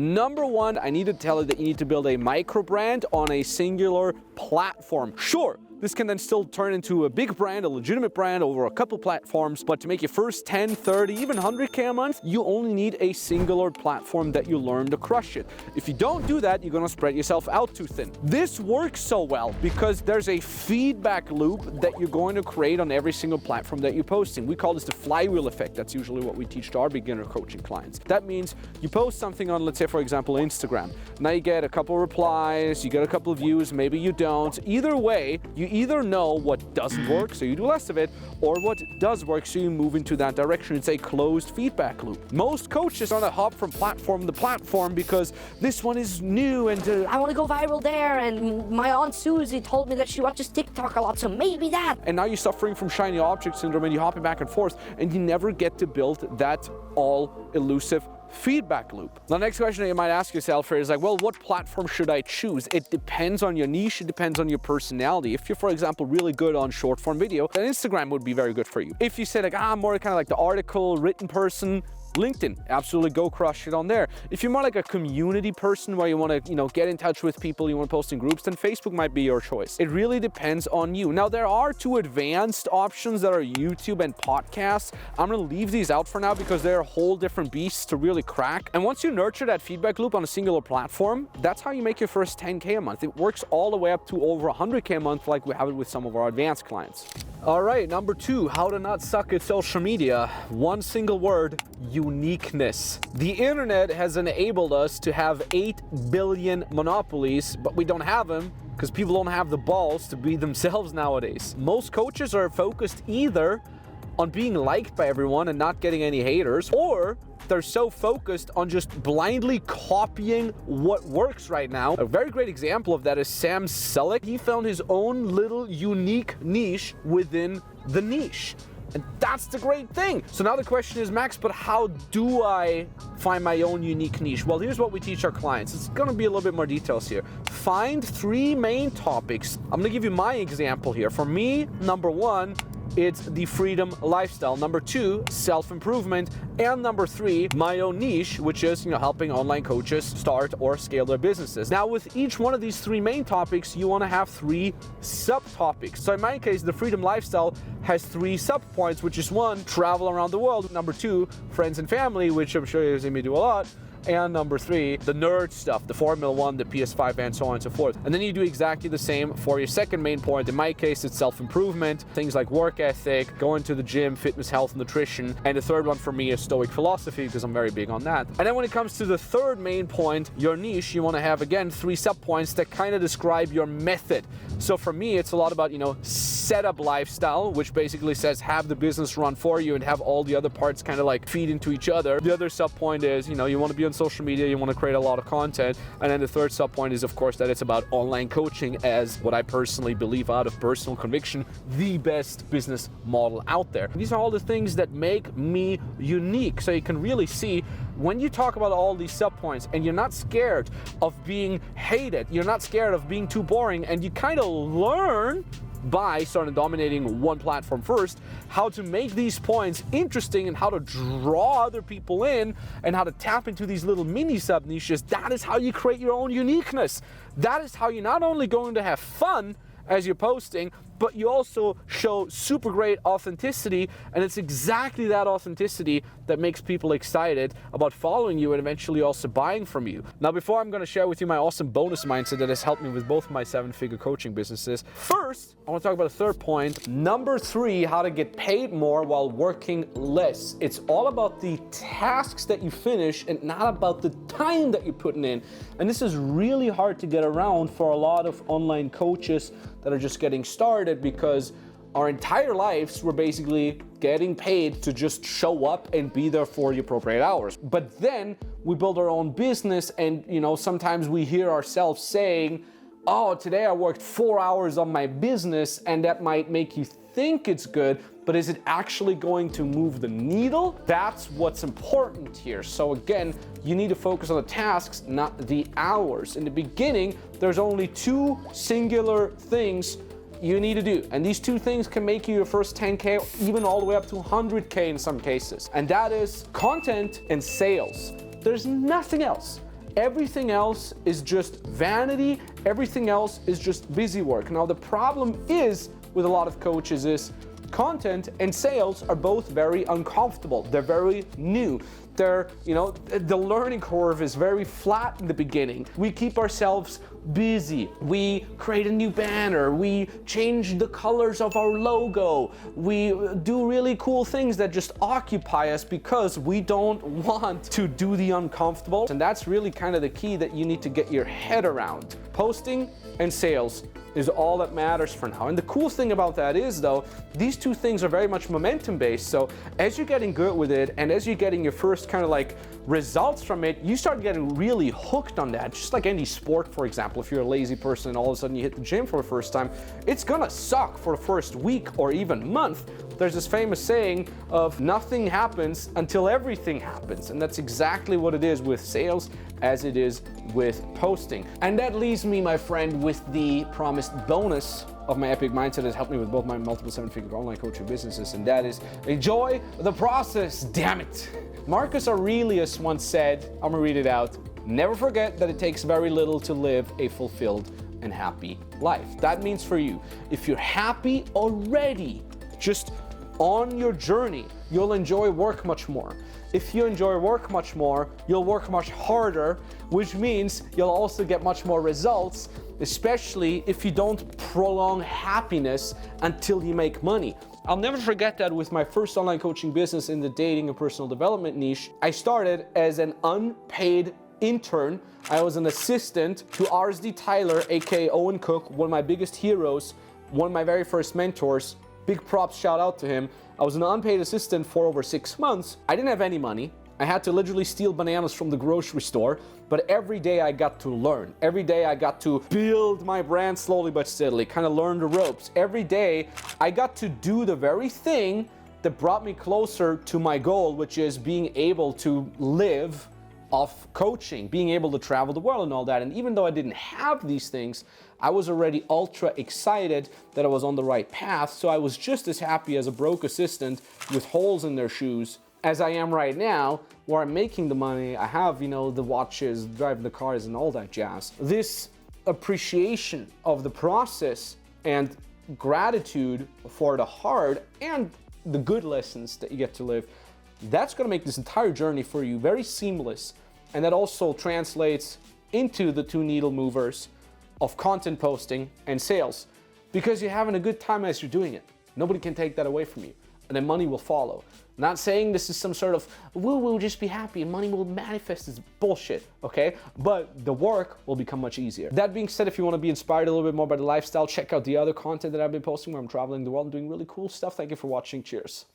Number one, I need to tell you that you need to build a micro brand on a singular platform. Sure, this can then still turn into a big brand, a legitimate brand over a couple platforms, but to make your first 10, 30, even 100K a month, you only need a singular platform that you learn to crush it. If you don't do that, you're gonna spread yourself out too thin. This works so well because there's a feedback loop that you're going to create on every single platform that you're posting. We call this the flywheel effect. That's usually what we teach to our beginner coaching clients. That means you post something on, let's say, for example, Instagram. Now you get a couple replies, you get a couple of views, maybe you don't. Either way, you either know what doesn't work, so you do less of it, or what does work, so you move into that direction. It's a closed feedback loop. Most coaches want to hop from platform to platform because this one is new and I want to go viral there, and my Aunt Susie told me that she watches TikTok a lot, so maybe that. And now you're suffering from shiny object syndrome and you're hopping back and forth and you never get to build that all elusive feedback loop. The next question that you might ask yourself is like, well, what platform should I choose? It depends on your niche, it depends on your personality. If you're, for example, really good on short form video, then Instagram would be very good for you. If you say like, I'm more kind of like the article written person, LinkedIn, absolutely go crush it on there. If you're more like a community person where you want to, get in touch with people, you want to post in groups, then Facebook might be your choice. It really depends on you. Now, there are two advanced options that are YouTube and podcasts. I'm going to leave these out for now because they're whole different beasts to really crack. And once you nurture that feedback loop on a singular platform, that's how you make your first 10K a month. It works all the way up to over 100K a month like we have it with some of our advanced clients. All right, number two, how to not suck at social media. One single word, uniqueness. The internet has enabled us to have 8 billion monopolies, but we don't have them because people don't have the balls to be themselves nowadays. Most coaches are focused either on being liked by everyone and not getting any haters, or they're so focused on just blindly copying what works right now. A very great example of that is Sam Selleck. He found his own little unique niche within the niche. And that's the great thing. So now the question is, Max, but how do I find my own unique niche? Well, here's what we teach our clients. It's gonna be a little bit more details here. Find 3 main topics. I'm gonna give you my example here. For me, number 1, it's the freedom lifestyle. Number 2, self-improvement. And number 3, my own niche, which is, helping online coaches start or scale their businesses. Now, with each one of these 3 main topics, you want to have 3 subtopics. So in my case, the freedom lifestyle has 3 subpoints, which is 1, travel around the world. Number 2, friends and family, which I'm sure you've seen me do a lot. And number 3, the nerd stuff, the Formula 1, the PS5, and so on and so forth. And then you do exactly the same for your second main point. In my case, it's self-improvement, things like work ethic, going to the gym, fitness, health, nutrition. And the third one for me is Stoic philosophy, because I'm very big on that. And then when it comes to the third main point, your niche, you want to have, again, 3 subpoints that kind of describe your method. So for me, it's a lot about, setup lifestyle, which basically says have the business run for you and have all the other parts kind of like feed into each other. The other subpoint is, you want to be on social media, you want to create a lot of content. And then the third subpoint is, of course, that it's about online coaching as what I personally believe out of personal conviction, the best business model out there. These are all the things that make me unique. So you can really see when you talk about all these subpoints and you're not scared of being hated, you're not scared of being too boring, and you kind of learn by starting dominating one platform first, how to make these points interesting and how to draw other people in and how to tap into these little mini sub niches. That is how you create your own uniqueness. That is how you're not only going to have fun as you're posting, but you also show super great authenticity, and it's exactly that authenticity that makes people excited about following you and eventually also buying from you. Now, before I'm going to share with you my awesome bonus mindset that has helped me with both my 7-figure coaching businesses, first, I want to talk about a third point. Number 3, how to get paid more while working less. It's all about the tasks that you finish and not about the time that you're putting in. And this is really hard to get around for a lot of online coaches that are just getting started, because our entire lives we're basically getting paid to just show up and be there for the appropriate hours. But then we build our own business, and sometimes we hear ourselves saying, oh, today I worked 4 hours on my business, and that might make you think it's good, but is it actually going to move the needle? That's what's important here. So again, you need to focus on the tasks, not the hours. In the beginning, there's only 2 singular things you need to do. And these 2 things can make you your first 10K, even all the way up to 100K in some cases. And that is content and sales. There's nothing else. Everything else is just vanity. Everything else is just busy work. Now, the problem is with a lot of coaches is content and sales are both very uncomfortable. They're very new. They're, the learning curve is very flat in the beginning. We keep ourselves busy. We create a new banner. We change the colors of our logo. We do really cool things that just occupy us because we don't want to do the uncomfortable. And that's really kind of the key that you need to get your head around. Posting and sales is all that matters for now. And the cool thing about that is, though, these two things are very much momentum based. So as you're getting good with it and as you're getting your first kind of like results from it, you start getting really hooked on that. Just like any sport, for example, if you're a lazy person and all of a sudden you hit the gym for the first time, it's gonna suck for the first week or even month. There's this famous saying of nothing happens until everything happens. And that's exactly what it is with sales as it is with posting. And that leaves me, my friend, with the promised bonus of my epic mindset that has helped me with both my multiple seven-figure online coaching businesses, and that is enjoy the process, damn it. Marcus Aurelius once said, I'm gonna read it out, never forget that it takes very little to live a fulfilled and happy life. That means for you, if you're happy already, just on your journey, you'll enjoy work much more. If you enjoy work much more, you'll work much harder, which means you'll also get much more results, especially if you don't prolong happiness until you make money. I'll never forget that with my first online coaching business in the dating and personal development niche. I started as an unpaid intern. I was an assistant to RSD Tyler, aka Owen Cook, one of my biggest heroes, one of my very first mentors. Big props, shout out to him. I was an unpaid assistant for over 6 months. I didn't have any money. I had to literally steal bananas from the grocery store, but every day I got to learn. Every day I got to build my brand slowly but steadily, kind of learn the ropes. Every day I got to do the very thing that brought me closer to my goal, which is being able to live off coaching, being able to travel the world and all that. And even though I didn't have these things, I was already ultra excited that I was on the right path. So I was just as happy as a broke assistant with holes in their shoes as I am right now, where I'm making the money. I have, the watches, driving the cars and all that jazz. This appreciation of the process and gratitude for the hard and the good lessons that you get to live, that's going to make this entire journey for you very seamless. And that also translates into the two needle movers of content posting and sales, because you're having a good time as you're doing it. Nobody can take that away from you. And then money will follow. Not saying this is some sort of we'll just be happy and money will manifest. It's bullshit, okay? But the work will become much easier. That being said, if you want to be inspired a little bit more by the lifestyle, check out the other content that I've been posting where I'm traveling the world and doing really cool stuff. Thank you for watching. Cheers.